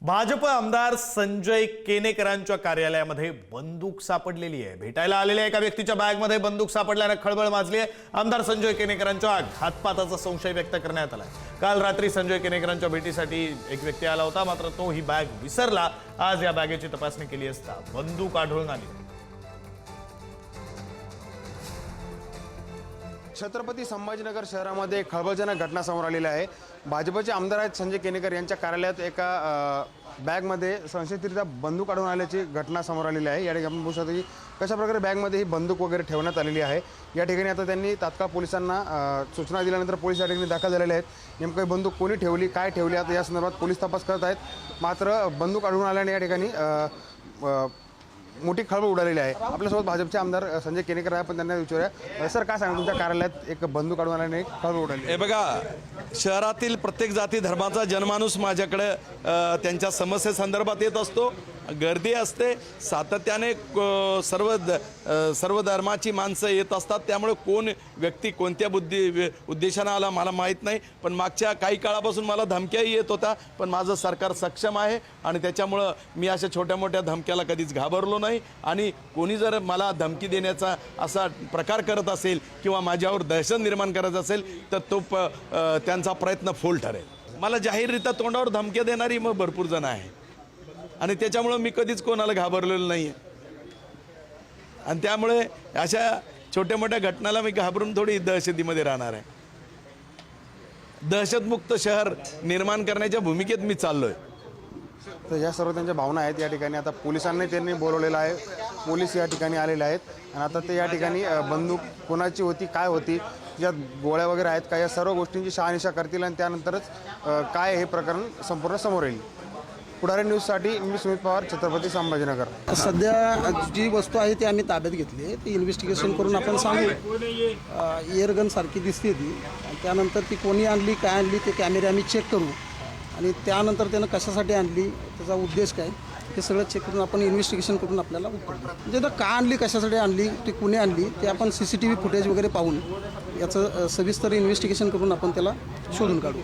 भाजप आमदार संजय केनेकरांच्या कार्यालयामध्ये बंदूक सापडलेली आहे। भेटायला आलेल्या एका व्यक्तीच्या बॅगमध्ये बंदूक सापडल्याने खळबळ माजली आहे। आमदार संजय केनेकरांच्या घातपाताचा संशय व्यक्त करण्यात आला। काल रात्री संजय केनेकरांच्या भेटीसाठी एक व्यक्ती आला होता, मात्र तो ही बॅग विसरला। आज या बॅगेची तपासणी केली असता बंदूक आढळून आली। छत्रपती संभाजीनगर शहरामध्ये एक खळबळजनक घटना समोर आलेली आहे। भाजपचे आमदार आहेत संजय केनेकर यांच्या कार्यालयात एका बॅगमध्ये संशयितरित्या बंदूक आढळून आल्याची घटना समोर आलेली आहे। या ठिकाणी आपण बघू शकतो की कशा प्रकारे बॅगमध्ये ही बंदूक वगैरे ठेवण्यात आलेली आहे। या ठिकाणी आता त्यांनी तात्काळ पोलिसांना सूचना दिल्यानंतर पोलीस या ठिकाणी दाखल झालेले आहेत। नेमकं बंदूक कोणी ठेवली, काय ठेवली, आता या संदर्भात पोलीस तपास करत आहेत। मात्र बंदूक आढळून आल्याने या ठिकाणी मोठी खळबळ उडालेली आहे। आपल्यासोबत भाजपचे आमदार संजय केनेकर आहे, पण त्यांना विचारूया, सर काय सांगा, तुमच्या कार्यालयात एक बंदूक आढळून आल्याने खळबळ उडाली? हे बघा, शहरातील प्रत्येक जाती धर्माचा जनमानूस माझ्याकडे त्यांच्या समस्येसंदर्भात येत असतो। गर्दी असते सातत्याने, सर्व धर्माची माणसं येत असतात। त्यामुळे कोण व्यक्ती कोणत्या उद्देशाने आला मला माहीत नाही, पण मागच्या काही काळापासून मला धमक्याही येत होता। पण माझं सरकार सक्षम आहे आणि त्याच्यामुळं मी अशा छोट्या मोठ्या धमक्याला कधीच घाबरलो नाही। आणि कोणी जर मला धमकी देण्याचा असा प्रकार करत असेल किंवा माझ्यावर दहशत निर्माण करत असेल तर तो त्यांचा प्रयत्न फोल ठरेल। मला जाहीररित्या तोंडावर धमक्या देणारी मग भरपूर जण आहे आणि त्याच्यामुळे मी कधीच कोणाला घाबरलेलो नाही आहे। आणि त्यामुळे अशा छोट्या मोठ्या घटनाला मी घाबरून थोडी दहशतीमध्ये राहणार आहे। दहशतमुक्त शहर निर्माण करण्याच्या भूमिकेत मी चाललोय। तर या सर्व त्यांच्या भावना आहेत। या ठिकाणी आता पोलिसांनी त्यांनी बोलवलेलं आहे, पोलीस या ठिकाणी आलेले आहेत आणि आता ते या ठिकाणी बंदूक कोणाची होती, काय होती, ज्यात गोळ्या वगैरे आहेत का, या सर्व गोष्टींची शहानिशा करतील आणि त्यानंतरच काय हे प्रकरण संपूर्ण समोर येईल। पुढारी न्यूजसाठी मी सुमित पवार, छत्रपती संभाजीनगर। सध्या जी वस्तू आहे ती आम्ही ताब्यात घेतली, ती इन्व्हेस्टिगेशन करून आपण सांगू। एअरगन सारखी दिसते ती, त्यानंतर ती कोणी आणली, काय आणली, ते कॅमेरे आम्ही चेक करू आणि त्यानंतर त्यानं कशासाठी आणली, त्याचा उद्देश काय, हे सगळं चेक करून आपण इन्व्हेस्टिगेशन करून आपल्याला उत्तर देऊ। म्हणजे तर का आणली, कशासाठी आणली, ती कुणी आणली, ते आपण CCTV फुटेज वगैरे पाहून याचं सविस्तर इन्व्हेस्टिगेशन करून आपण त्याला शोधून काढू।